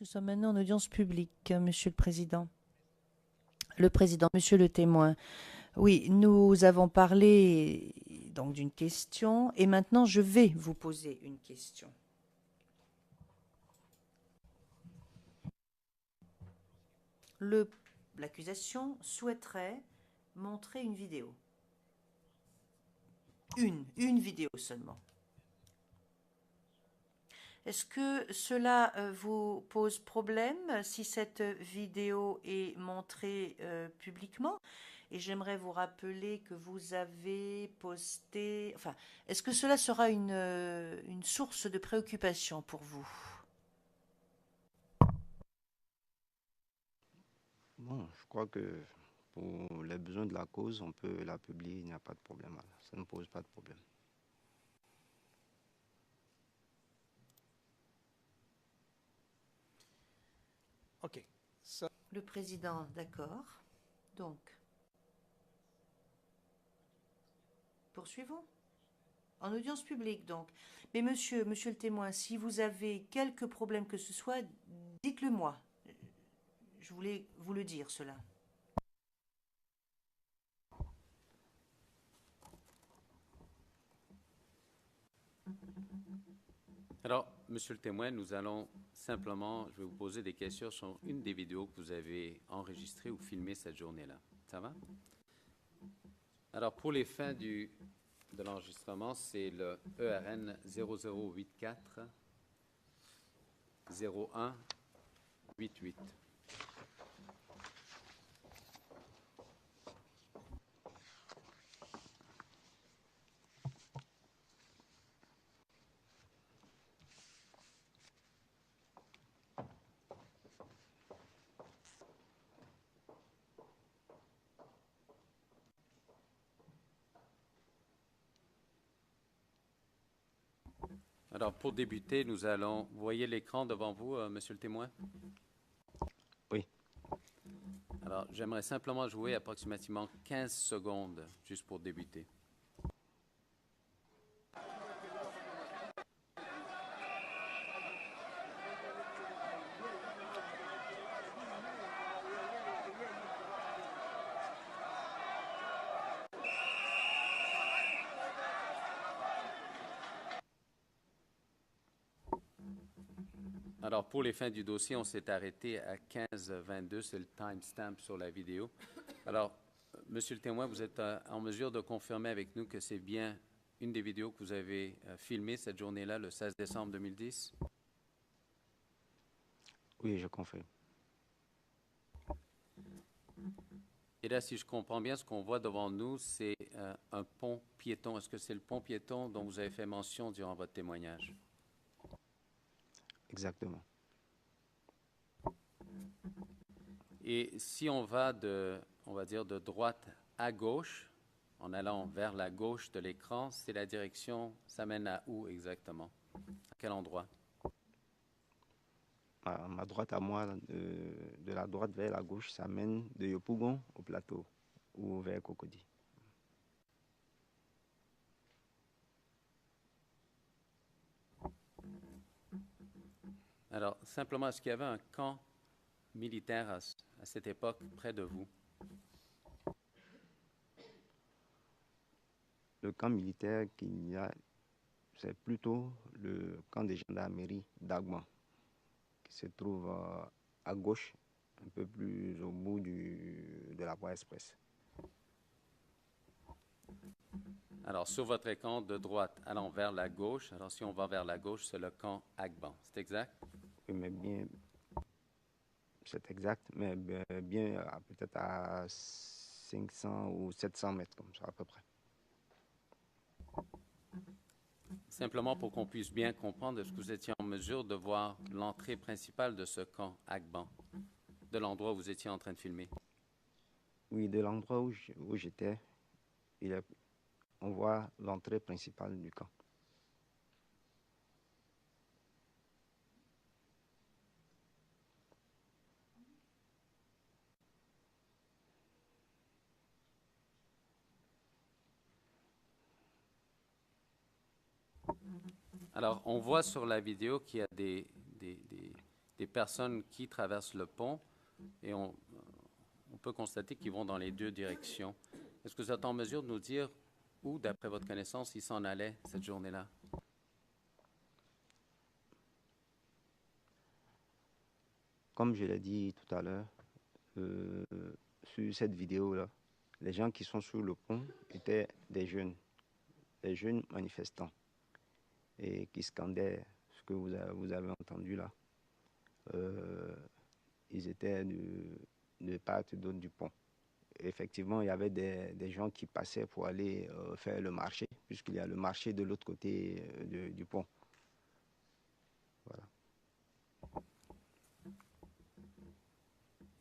Nous sommes maintenant en audience publique, Monsieur le Président. Le Président, Monsieur le témoin. Oui, nous avons parlé donc d'une question et maintenant je vais vous poser une question. L'accusation souhaiterait montrer une vidéo. Une vidéo seulement. Est-ce que cela vous pose problème si cette vidéo est montrée publiquement? Et j'aimerais vous rappeler que vous avez posté... Enfin, est-ce que cela sera une source de préoccupation pour vous? Bon, je crois que pour les besoins de la cause, on peut la publier, il n'y a pas de problème. Ça ne pose pas de problème. OK. So, Le Président, d'accord. Donc, poursuivons. En audience publique, donc. Mais monsieur le témoin, si vous avez quelques problèmes que ce soit, dites-le moi. Je voulais vous le dire, cela. Alors, monsieur le témoin, nous allons simplement, je vais vous poser des questions sur une des vidéos que vous avez enregistrées ou filmées cette journée-là. Ça va? Alors, pour les fins de l'enregistrement, c'est le ERN 0084 0188. Alors, pour débuter, nous allons... Vous voyez l'écran devant vous, monsieur le témoin? Oui. Alors, j'aimerais simplement jouer approximativement 15 secondes, juste pour débuter. Alors, pour les fins du dossier, on s'est arrêté à 15h22, c'est le timestamp sur la vidéo. Alors, monsieur le témoin, vous êtes en mesure de confirmer avec nous que c'est bien une des vidéos que vous avez filmées cette journée-là, le 16 décembre 2010? Oui, je confirme. Et là, si je comprends bien, ce qu'on voit devant nous, c'est un pont piéton. Est-ce que c'est le pont piéton dont vous avez fait mention durant votre témoignage? Exactement. Et si on va on va dire, de droite à gauche, en allant vers la gauche de l'écran, c'est la direction, ça mène à où exactement? À quel endroit? À ma droite à moi, de la droite vers la gauche, ça mène de Yopougon au plateau ou vers Cocody. Alors, simplement, est-ce qu'il y avait un camp militaire à cette époque près de vous? Le camp militaire qu'il y a, c'est plutôt le camp de gendarmerie d'Agban, qui se trouve à gauche, un peu plus au bout de la voie express. Alors, sur votre écran de droite, allant vers la gauche, alors si on va vers la gauche, c'est le camp Agban, c'est exact? Oui, mais bien, c'est exact, mais bien peut-être à 500 ou 700 mètres, comme ça à peu près. Simplement pour qu'on puisse bien comprendre, est-ce que vous étiez en mesure de voir l'entrée principale de ce camp Agban, de l'endroit où vous étiez en train de filmer? Oui, de l'endroit où j'étais, on voit l'entrée principale du camp. Alors, on voit sur la vidéo qu'il y a des des personnes qui traversent le pont et on peut constater qu'ils vont dans les deux directions. Est-ce que vous êtes en mesure de nous dire où, d'après votre connaissance, ils s'en allaient cette journée-là? Comme je l'ai dit tout à l'heure, sur cette vidéo-là, les gens qui sont sur le pont étaient des jeunes manifestants, et qui scandaient ce que vous avez entendu là. Ils étaient de part et d'autre du pont. Effectivement, il y avait des gens qui passaient pour aller faire le marché, puisqu'il y a le marché de l'autre côté du pont. Voilà.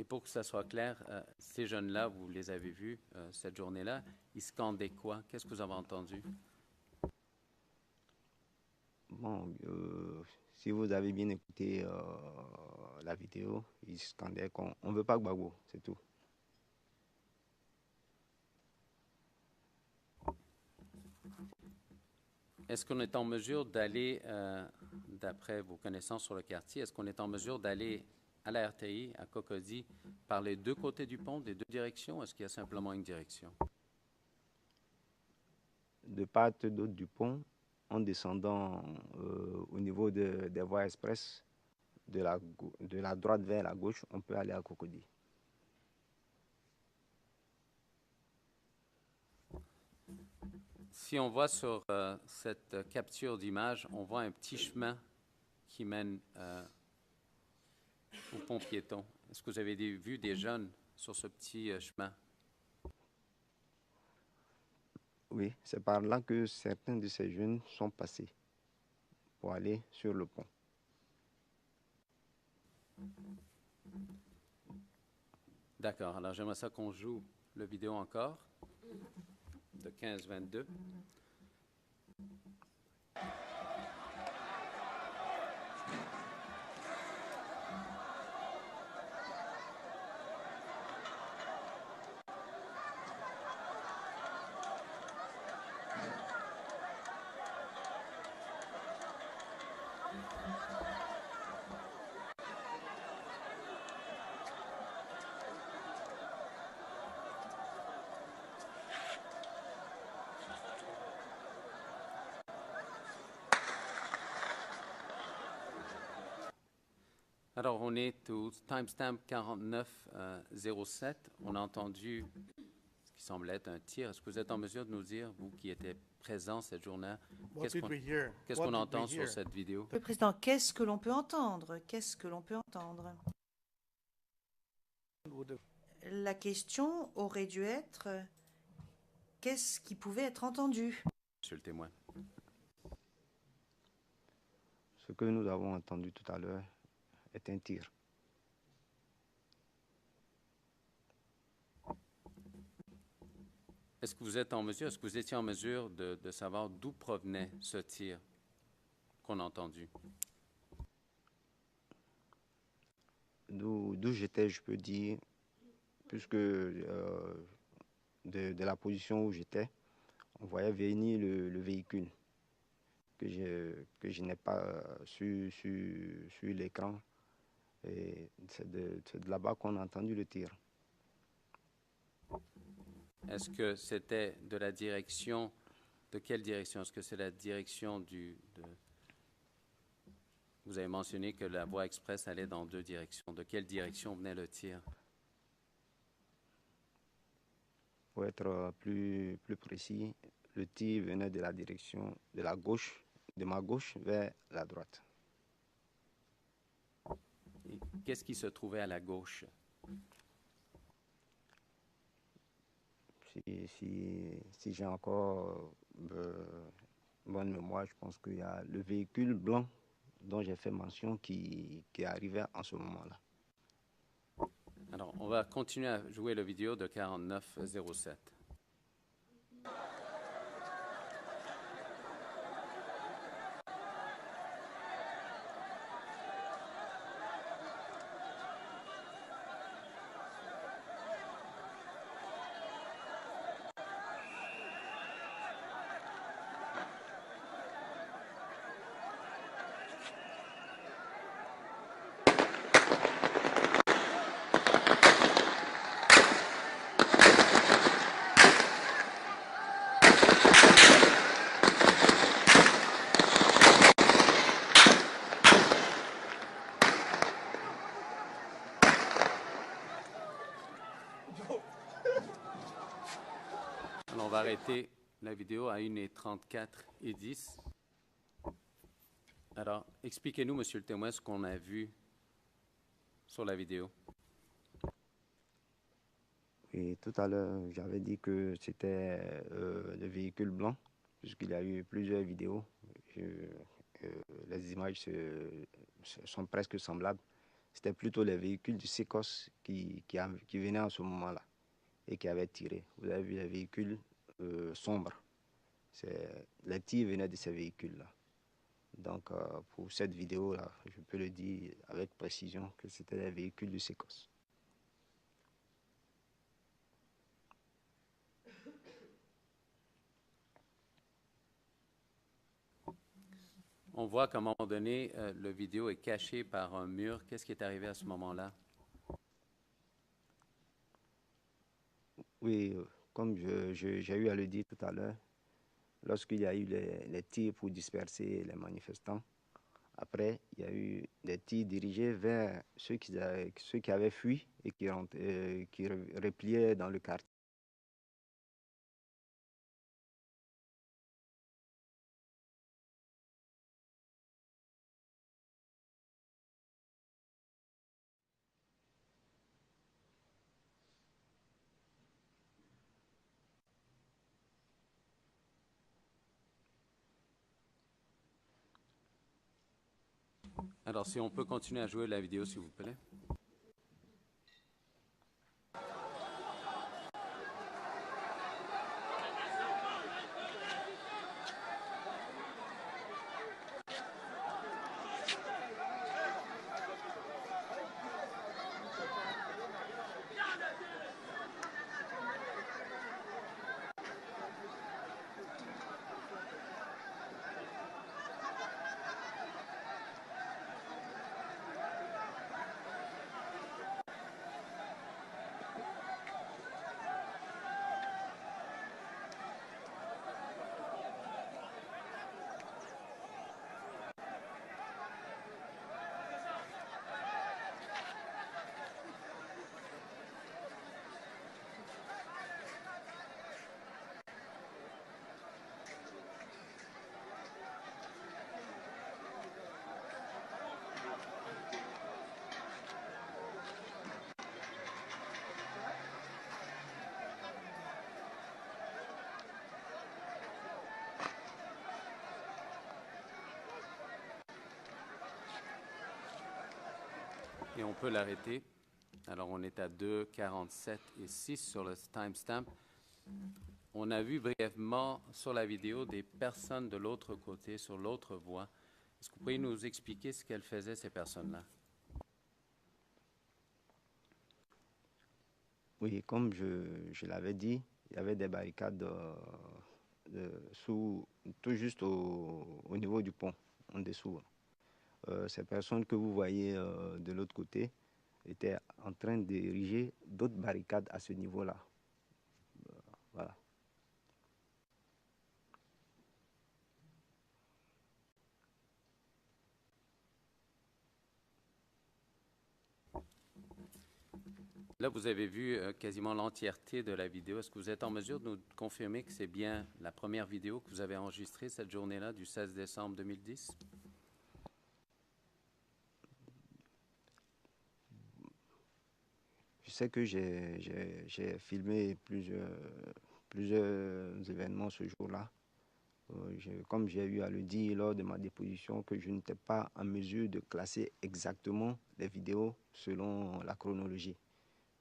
Et pour que ça soit clair, ces jeunes-là, vous les avez vus cette journée-là, ils scandaient quoi? Qu'est-ce que vous avez entendu? Bon, si vous avez bien écouté la vidéo, ils scandaient qu'on ne veut pas Gbagbo, c'est tout. Est-ce qu'on est en mesure d'aller, d'après vos connaissances sur le quartier, est-ce qu'on est en mesure d'aller à la RTI, à Cocody, par les deux côtés du pont, des deux directions? Est-ce qu'il y a simplement une direction? De part et d'autre du pont, en descendant au niveau des voies express, de la droite vers la gauche, on peut aller à Cocody. Si on voit sur cette capture d'image, on voit un petit chemin qui mène au pont piéton. Est-ce que vous avez vu des jeunes sur ce petit chemin? Oui, c'est par là que certains de ces jeunes sont passés pour aller sur le pont. D'accord. Alors, j'aimerais ça qu'on joue le vidéo encore de 15-22. Alors, on est au timestamp 49-07. On a entendu ce qui semble être un tir. Est-ce que vous êtes en mesure de nous dire, vous qui étiez présent cette journée, qu'est-ce qu'on entend sur cette vidéo? Le Président, qu'est-ce que l'on peut entendre? Qu'est-ce que l'on peut entendre? La question aurait dû être qu'est-ce qui pouvait être entendu? Monsieur le témoin. Ce que nous avons entendu tout à l'heure est un tir. Est-ce que vous êtes en mesure, est-ce que vous étiez en mesure de savoir d'où provenait ce tir qu'on a entendu? D'où j'étais, je peux dire, puisque de la position où j'étais, on voyait venir le véhicule que je n'ai pas sur l'écran. Et c'est de là-bas qu'on a entendu le tir. Est-ce que c'était de la direction, de quelle direction? Est-ce que c'est la direction Vous avez mentionné que la voie express allait dans deux directions. De quelle direction venait le tir? Pour être plus précis, le tir venait de la direction de la gauche, de ma gauche vers la droite. Et qu'est-ce qui se trouvait à la gauche? Si j'ai encore bonne mémoire, je pense qu'il y a le véhicule blanc dont j'ai fait mention qui arrivait en ce moment-là. Alors, on va continuer à jouer la vidéo de 49-07. on va arrêter la vidéo à 1h34 et 10. Alors, expliquez-nous, Monsieur le témoin, ce qu'on a vu sur la vidéo. Et tout à l'heure, j'avais dit que c'était le véhicule blanc, puisqu'il y a eu plusieurs vidéos. Les images sont presque semblables. C'était plutôt les véhicules du Secos qui venaient en ce moment-là et qui avaient tiré. Vous avez vu les véhicules sombres. Les tirs venaient de ces véhicules-là. Donc, pour cette vidéo-là, je peux le dire avec précision que c'était les véhicules du Secos. On voit qu'à un moment donné, le vidéo est caché par un mur. Qu'est-ce qui est arrivé à ce moment-là? Oui, comme j'ai eu à le dire tout à l'heure, lorsqu'il y a eu les tirs pour disperser les manifestants, après, il y a eu des tirs dirigés vers ceux qui avaient fui et qui repliaient dans le quartier. Alors, si on peut continuer à jouer la vidéo, s'il vous plaît. Et on peut l'arrêter. Alors, on est à 2:47 et 6 sur le timestamp. On a vu brièvement sur la vidéo des personnes de l'autre côté, sur l'autre voie. Est-ce que vous pourriez nous expliquer ce qu'elles faisaient, ces personnes-là? Oui, comme je l'avais dit, il y avait des barricades tout juste au niveau du pont, en dessous. Ces personnes que vous voyez de l'autre côté étaient en train d'ériger d'autres barricades à ce niveau-là. Voilà. Là, vous avez vu quasiment l'entièreté de la vidéo. Est-ce que vous êtes en mesure de nous confirmer que c'est bien la première vidéo que vous avez enregistrée cette journée-là, du 16 décembre 2010? Je sais que j'ai filmé plusieurs événements ce jour-là. Comme j'ai eu à le dire lors de ma déposition, que je n'étais pas en mesure de classer exactement les vidéos selon la chronologie.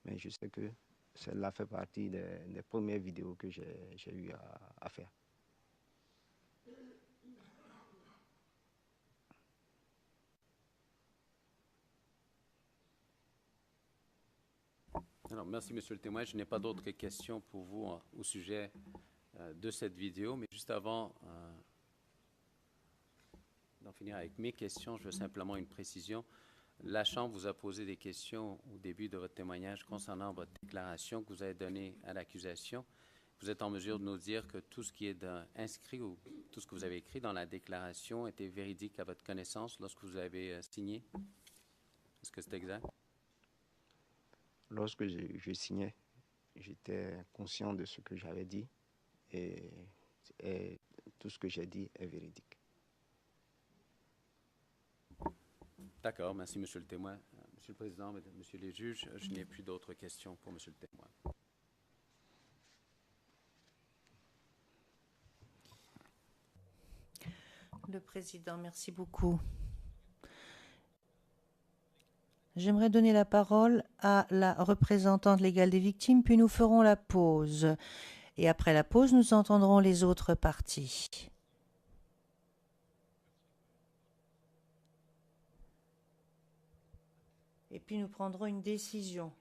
Mais je sais que celle-là fait partie des premières vidéos que j'ai eu à faire. Alors, merci, Monsieur le témoin. Je n'ai pas d'autres questions pour vous au sujet de cette vidéo, mais juste avant d'en finir avec mes questions, je veux simplement une précision. La Chambre vous a posé des questions au début de votre témoignage concernant votre déclaration que vous avez donnée à l'accusation. Vous êtes en mesure de nous dire que tout ce qui est inscrit ou tout ce que vous avez écrit dans la déclaration était véridique à votre connaissance lorsque vous avez signé? Est-ce que c'est exact? Lorsque je signais, j'étais conscient de ce que j'avais dit et tout ce que j'ai dit est véridique. D'accord, merci, Monsieur le témoin. Monsieur le Président, Monsieur les juges, je n'ai plus d'autres questions pour Monsieur le témoin. Le Président, merci beaucoup. J'aimerais donner la parole à la représentante légale des victimes, puis nous ferons la pause. Et après la pause, nous entendrons les autres parties. Et puis nous prendrons une décision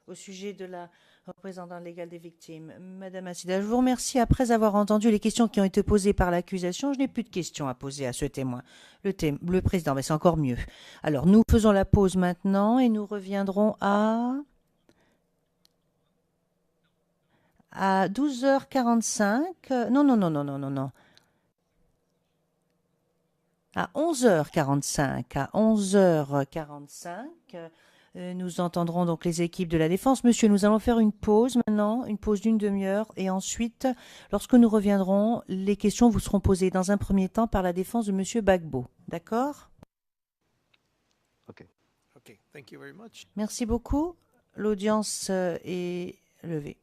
au sujet de la représentante légale des victimes. Madame Assida, je vous remercie. Après avoir entendu les questions qui ont été posées par l'accusation, je n'ai plus de questions à poser à ce témoin. Le président, mais c'est encore mieux. Alors, nous faisons la pause maintenant et nous reviendrons à 12h45. Non. À 11h45. À 11h45. Nous entendrons donc les équipes de la défense. Monsieur, nous allons faire une pause maintenant, une pause d'une demi-heure. Et ensuite, lorsque nous reviendrons, les questions vous seront posées dans un premier temps par la défense de Monsieur Gbagbo. D'accord? OK. Okay, thank you very much. Merci beaucoup. L'audience est levée.